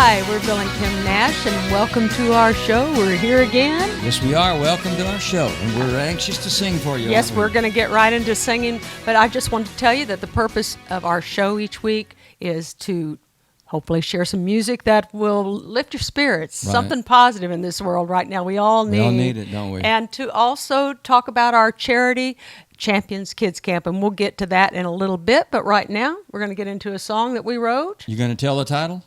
Hi, we're Bill and Kim Nash, and welcome to our show. We're here again. Yes, we are. Welcome to our show, and we're anxious to sing for you. Yes, we're going to get right into singing, but I just want to tell you that the purpose of our show each week is to hopefully share some music that will lift your spirits, right. Something positive in this world right now. We all need it, don't we? And to also talk about our charity, Champions Kids Camp, and we'll get to that in a little bit, but right now we're going to get into a song that we wrote. You going to tell the title?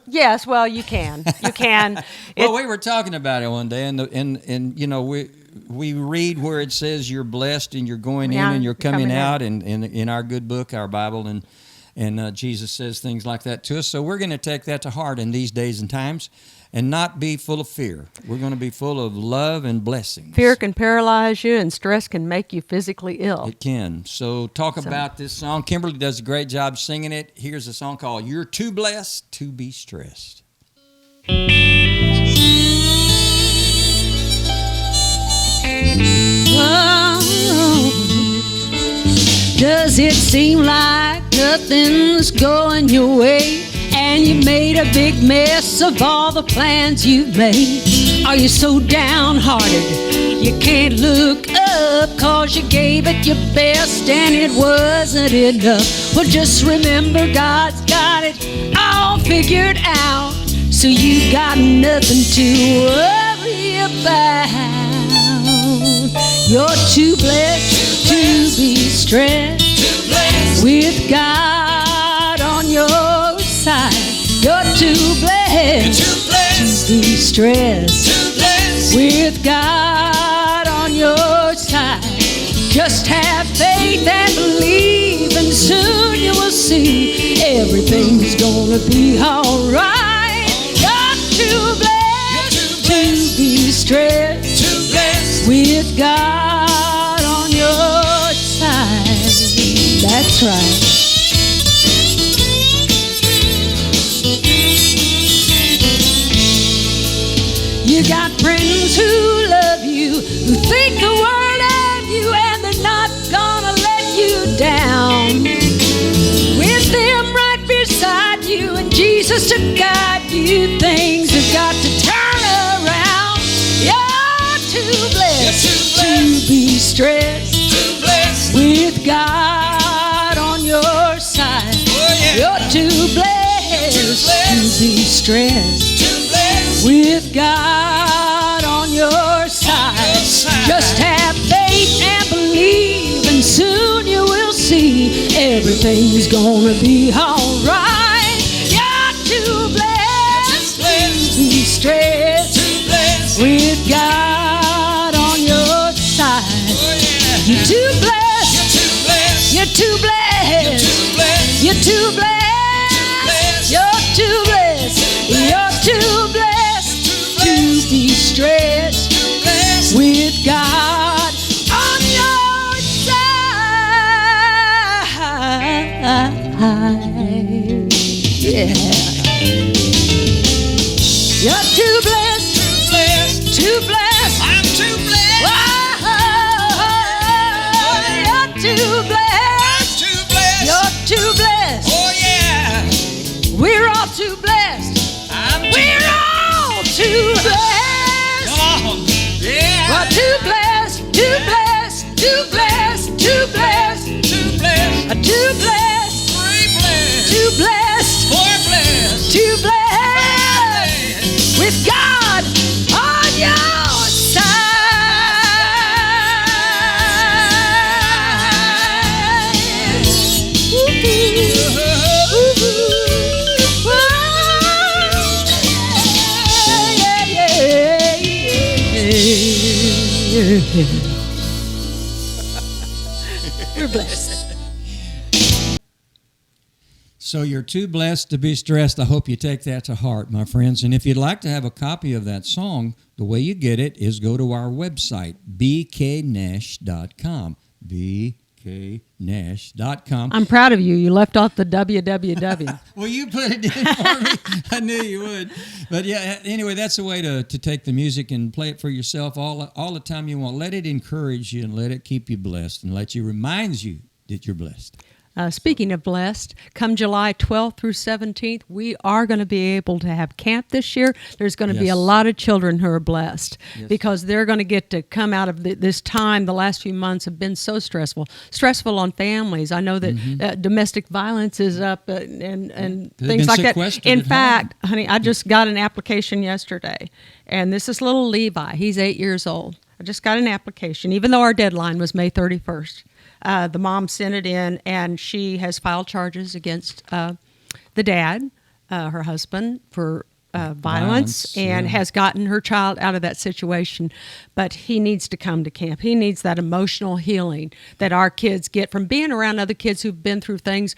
Yes, well, you can. You can. Well, we were talking about it one day, and you know, we read where it says you're blessed and you're going in and you're coming out, and in our good book, our Bible, and Jesus says things like that to us. So we're going to take that to heart in these days and times and not be full of fear. We're going to be full of love and blessings. Fear can paralyze you, and stress can make you physically ill. It can. So talk about this song. Kimberly does a great job singing it. Here's a song called You're Too Blessed to Be Stressed. Does it seem like nothing's going your way? And you made a big mess of all the plans you've made. Are you so downhearted you can't look up? 'Cause you gave it your best and it wasn't enough. Well, just remember God's got it all figured out, so you got nothing to worry about. You're too blessed to be stressed with God on your side. You're too blessed to be stressed with God on your side. Just have faith and believe, and soon you will see everything's gonna be alright. You're too blessed to be stressed with God on your side. That's right. You got friends who love you, who think the world of you, and they're not gonna let you down. With them right beside you and Jesus to guide you, things have got to turn around. You're too blessed to be stressed with God on your side. You're too blessed to be stressed with God on your side. Just have faith and believe, and soon you will see everything's gonna be alright. You're too blessed to be stressed with God on your side. You're too blessed. You're too blessed. You're too blessed. You're too blessed. You're too blessed to be stressed with God on your side. Yeah. You're too blessed. Too blessed. I'm too blessed. Oh, you're too blessed. I'm too blessed. You're too blessed. Oh yeah. We're all too blessed. We're all too blessed. Come on. Yeah. We're too blessed, too blessed, too blessed, too blessed, too blessed, too blessed, too blessed, too blessed with God on your side. We're blessed. So you're too blessed to be stressed. I hope you take that to heart, my friends. And if you'd like to have a copy of that song, the way you get it is go to our website, bknash.com. bknash.com. I'm proud of you. You left off the www. Well, you put it in for me. I knew you would. But yeah, anyway, that's a way to take the music and play it for yourself all the time you want. Let it encourage you and let it keep you blessed and let you remind you that you're blessed. Speaking of blessed, come July 12th through 17th, we are going to be able to have camp this year. There's going to be a lot of children who are blessed because they're going to get to come out of this time. The last few months have been so stressful on families. I know that domestic violence is up and things like that. In fact, honey, I just got an application yesterday, and this is little Levi. He's 8 years old. I just got an application, even though our deadline was May 31st. The mom sent it in, and she has filed charges against the dad, her husband, for violence and has gotten her child out of that situation. But he needs to come to camp. He needs that emotional healing that our kids get from being around other kids who've been through things.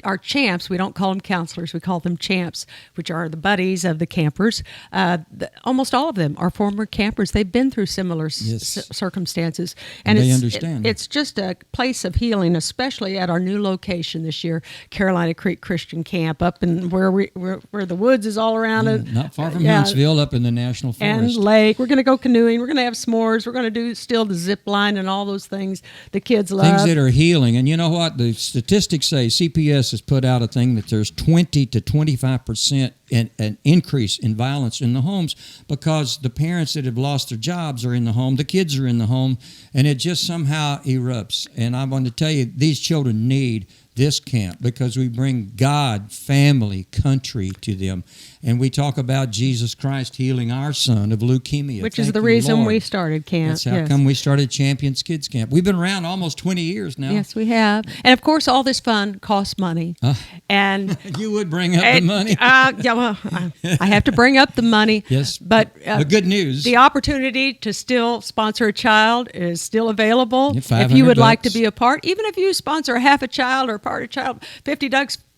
Our champs, we don't call them counselors, we call them champs, which are the buddies of the campers. Almost all of them are former campers. They've been through similar circumstances. And they understand. It's just a place of healing, especially at our new location this year, Carolina Creek Christian Camp, up in where the woods is all around it. Not far from Huntsville, up in the National Forest. And lake. We're going to go canoeing. We're going to have s'mores. We're going to do still the zip line and all those things the kids love. Things that are healing. And you know what? The statistics say CPS has put out a thing that there's 20 to 25% an increase in violence in the homes because the parents that have lost their jobs are in the home, the kids are in the home, and it just somehow erupts. And I want to tell you, these children need this camp because we bring God, family, country to them. And we talk about Jesus Christ healing our son of leukemia. Which is the reason we started camp. That's how come we started Champions Kids Camp. We've been around almost 20 years now. Yes, we have. And of course, all this fun costs money. And you would bring up the money. I have to bring up the money. Yes. But the good news. The opportunity to still sponsor a child is still available. If you would like to be a part, even if you sponsor half a child or part of a child, $50,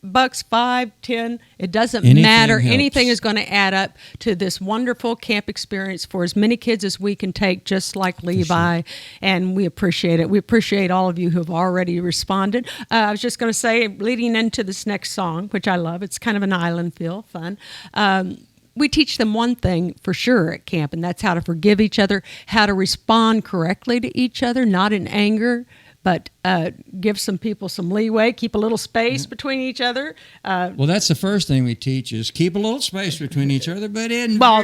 $5, $10, it doesn't matter. Helps. Anything is going to add up to this wonderful camp experience for as many kids as we can take, just like Levi. And we appreciate it. We appreciate all of you who have already responded. I was just going to say, leading into this next song, which I love, it's kind of an island feel, fun. We teach them one thing for sure at camp, and that's how to forgive each other, how to respond correctly to each other, not in anger, but give some people some leeway, keep a little space between each other. Well, that's the first thing we teach is keep a little space between each other, but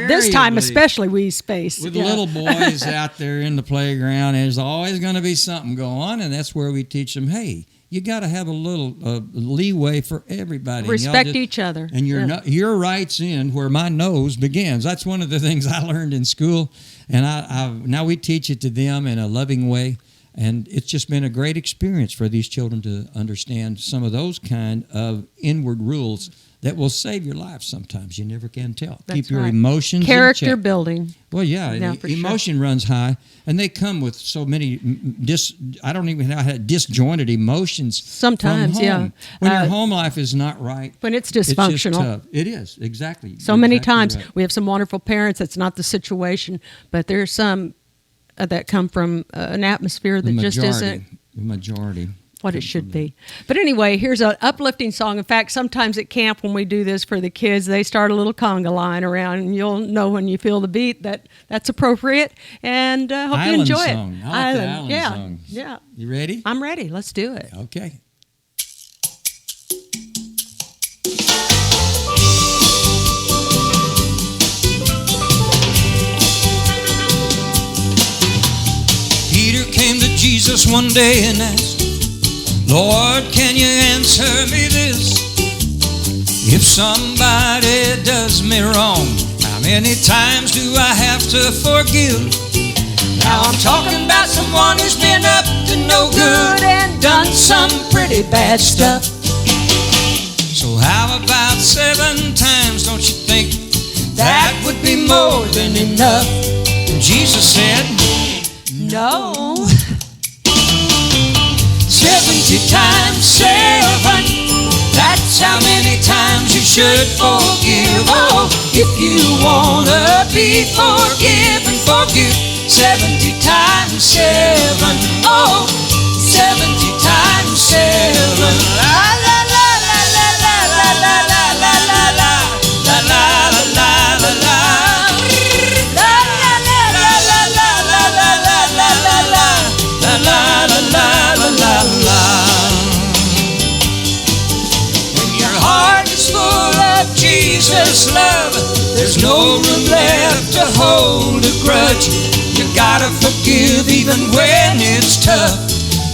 this time especially we space. With the little boys out there in the playground, there's always going to be something going on, and that's where we teach them, hey, you got to have a little leeway for everybody. Respect each other. And your rights end where my nose begins. That's one of the things I learned in school, and now we teach it to them in a loving way. And it's just been a great experience for these children to understand some of those kind of inward rules that will save your life sometimes. You never can tell. That's Keep your right. emotions Character in check. Building. Well, emotion runs high, and they come with so many I don't even know how disjointed emotions. Sometimes, from home. When your home life is not right. When it's dysfunctional. It's just tough. It is, exactly. So many times we have some wonderful parents. That's not the situation, but there's some that come from an atmosphere that just isn't the majority what it should be. But anyway, here's an uplifting song. In fact, sometimes at camp when we do this for the kids, they start a little conga line around, and you'll know when you feel the beat that that's appropriate. And hope you enjoy song. it. I like the island song. Yeah. You ready? I'm ready. Let's do it. Okay. Peter came to Jesus one day and asked, Lord, can you answer me this? If somebody does me wrong, how many times do I have to forgive? Now I'm talking about someone who's been up to no good and done some pretty bad stuff. So how about 7 times, don't you think that would be more than enough? And Jesus said, No. 70 times 7, that's how many times you should forgive. Oh, if you want to be forgiven, forgive 70 times 7. Oh, 70 times 7. La la la la la la la la la la la la la la la la la. Jesus' love, there's no room left to hold a grudge. You gotta forgive even when it's tough,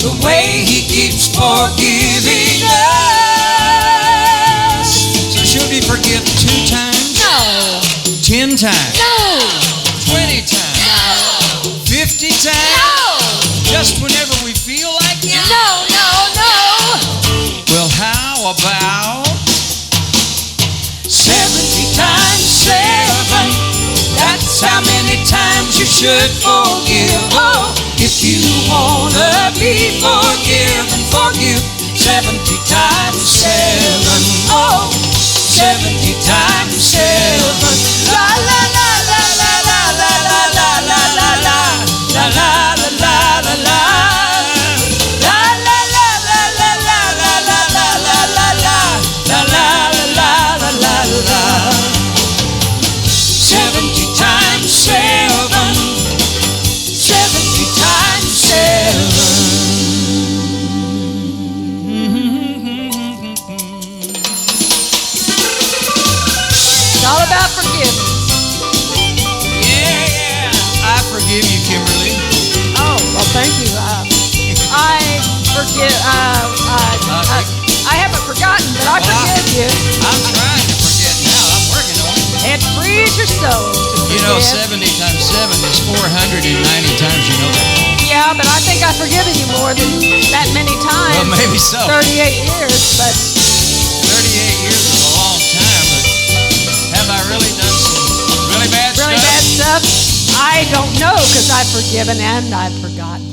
the way he keeps forgiving us. So should we forgive 2 times? No. 10 times? No. 20 times? No. 50 times? No. Just whenever we feel like it? No, no, no. Well, how about 70 times 7? That's how many times you should forgive. Oh, if you wanna be forgiven, forgive 70 times 7. Oh, 70 times 7. La la la la la la la la la la la la la la la la la. Forgive you, Kimberly. Oh, well, thank you. I forgive. I haven't forgotten, but I forgive you. I'm trying to forget now. I'm working on it. It frees your soul. You know, 70 times 7 is 490 times. You know that? Yeah, but I think I've forgiven you more than that many times. Well, maybe so. 38 years, but 38 years is a long time. But have I really done some really bad stuff? Really bad stuff? I don't know, because I've forgiven and I've forgotten.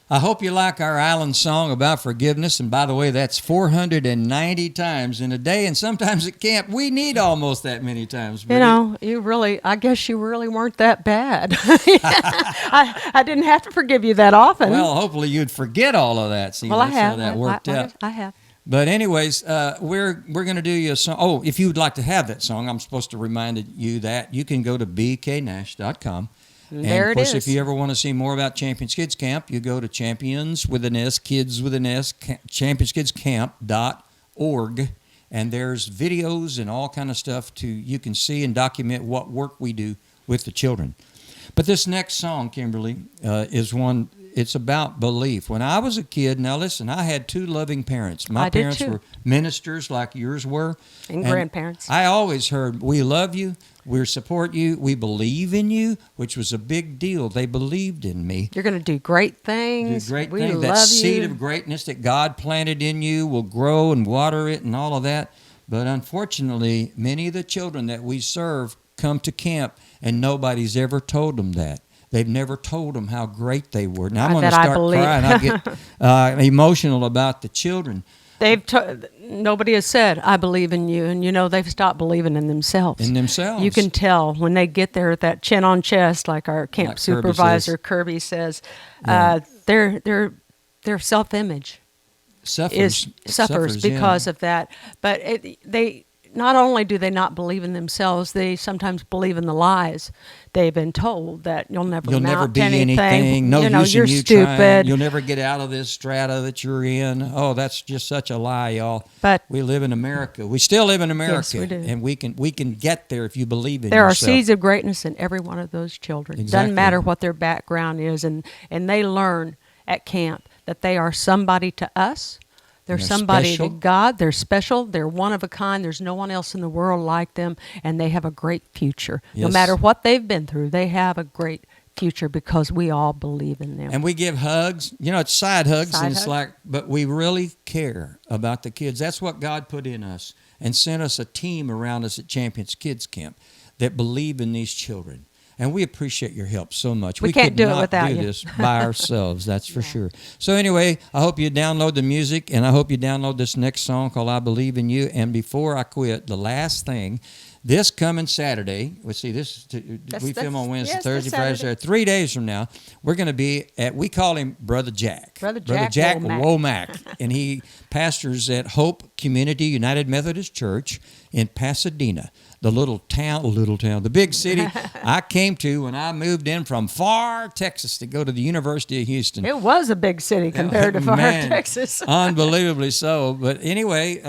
I hope you like our island song about forgiveness. And by the way, that's 490 times in a day. And sometimes at camp, we need almost that many times. You know, I guess you really weren't that bad. I didn't have to forgive you that often. Well, hopefully you'd forget all of that. See, well, I that's have. how that worked out. I have. But anyways, we're going to do you a song. Oh, if you would like to have that song, I'm supposed to remind you that you can go to bknash.com. And there of course, it is. if you ever want to see more about Champions Kids Camp, you go to Champions with an S, Kids with an S, championskidscamp.org, and there's videos and all kind of stuff you can see and document what work we do with the children. But this next song, Kimberly, is one. It's about belief. When I was a kid, now listen, I had 2 loving parents. My parents were ministers like yours were. And grandparents. I always heard, we love you, we support you, we believe in you, which was a big deal. They believed in me. You're going to do great things. We love you. That seed of greatness that God planted in you will grow and water it and all of that. But unfortunately, many of the children that we serve come to camp and nobody's ever told them that. They've never told them how great they were. Now I'm going to start crying. I get emotional about the children. Nobody has said, I believe in you. And, they've stopped believing in themselves. You can tell when they get there with that chin on chest, like our camp supervisor, Kirby says, their self-image suffers because of that. But they not only do they not believe in themselves, they sometimes believe in the lies they've been told, that you'll never be to anything. No use you're in you stupid. Trying. You'll never get out of this strata that you're in. Oh, that's just such a lie, y'all. But we live in America. We still live in America. Yes, we do. And we can get there if you believe in there yourself. Are seeds of greatness in every one of those children. Exactly. Doesn't matter what their background is, and they learn at camp that they are somebody to us. They're somebody special. to God. They're special. They're one of a kind. There's no one else in the world like them, and they have a great future. Yes. No matter what they've been through, they have a great future because we all believe in them. And we give hugs. It's side hugs, and it's like, but we really care about the kids. That's what God put in us and sent us a team around us at Champions Kids Camp that believe in these children. And we appreciate your help so much. We can't do it without you. This by ourselves, that's for sure. So anyway, I hope you download the music, and I hope you download this next song called I Believe in You. And before I quit, the last thing, this coming Saturday, we film on Wednesday, Thursday, Friday, Saturday. 3 days from now, we're going to be we call him Brother Jack. Brother Jack Womack. And he pastors at Hope Community United Methodist Church in Pasadena. The the big city I came to when I moved in from far Texas to go to the University of Houston. It was a big city compared to far Texas. Unbelievably so. But anyway,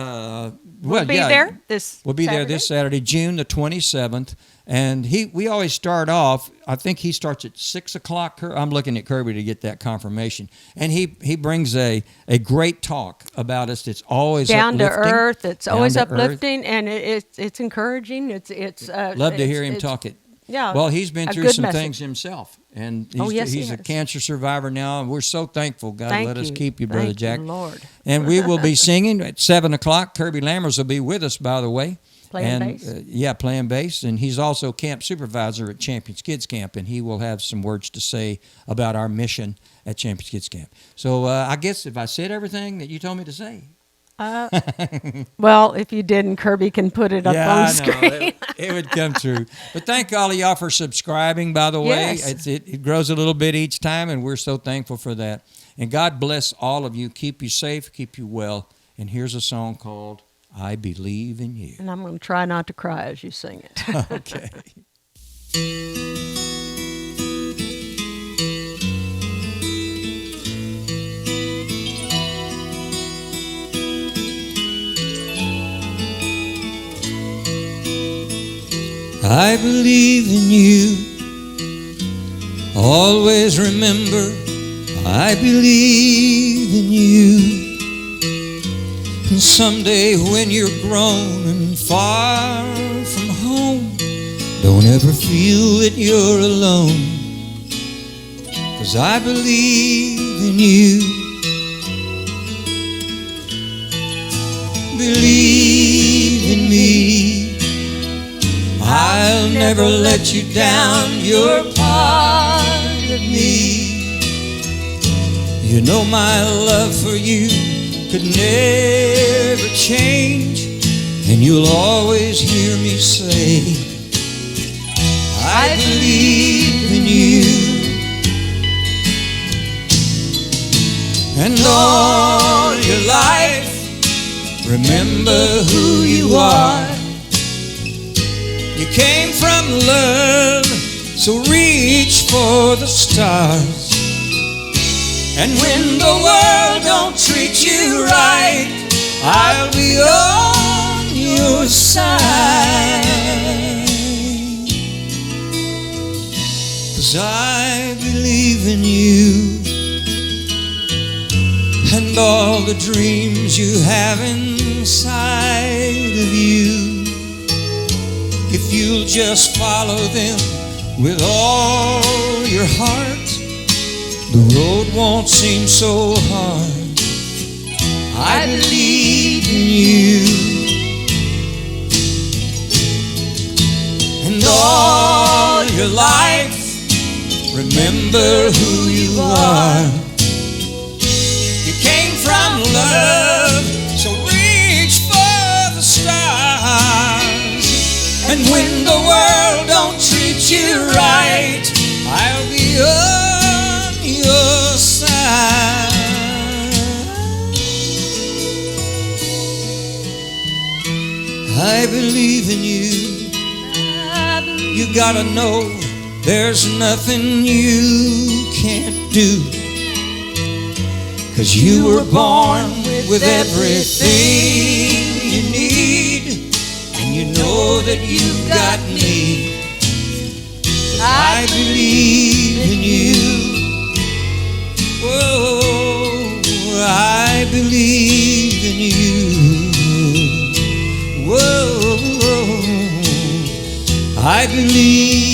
we'll be there this We'll be there this Saturday, June the 27th. And we always start off, I think he starts at 6 o'clock. I'm looking at Kirby to get that confirmation. And he brings a great talk about us. It's always down uplifting. to earth. It's always uplifting, earth. and it's encouraging. Love to hear him talk it. Yeah. Well, he's been through some things himself, and he's a cancer survivor now, and we're so thankful. God let us keep you, Brother Jack. You, Lord. And we will be singing at 7 o'clock. Kirby Lammers will be with us, by the way. Playing bass. Playing bass. And he's also camp supervisor at Champions Kids Camp, and he will have some words to say about our mission at Champions Kids Camp. So I guess if I said everything that you told me to say. Well, if you didn't, Kirby can put it up on the screen. It would come true. But thank all of y'all for subscribing, by the way. Yes. It grows a little bit each time, and we're so thankful for that. And God bless all of you. Keep you safe, keep you well. And here's a song called I Believe in You. And I'm going to try not to cry as you sing it. Okay. I believe in you. Always remember, I believe in you. And someday when you're grown and far from home, don't ever feel that you're alone. 'Cause I believe in you. Believe in me. I'll never let you down, you're part of me. You know my love for you could never change, and you'll always hear me say, I believe in you. And all your life, remember who you are. You came from love, so reach for the stars. And when the world don't treat you right, I'll be on your side. 'Cause I believe in you, and all the dreams you have inside of you. If you'll just follow them with all your heart, the road won't seem so hard. I believe in you. And all your life, remember who you are. You came from love, so reach for the stars. And when the world don't treat you right, I'll be on your side. I believe in you. You gotta know there's nothing you can't do. 'Cause you were born with everything you need. You know that you've got me. I believe in you. Whoa, I believe in you. Whoa, I believe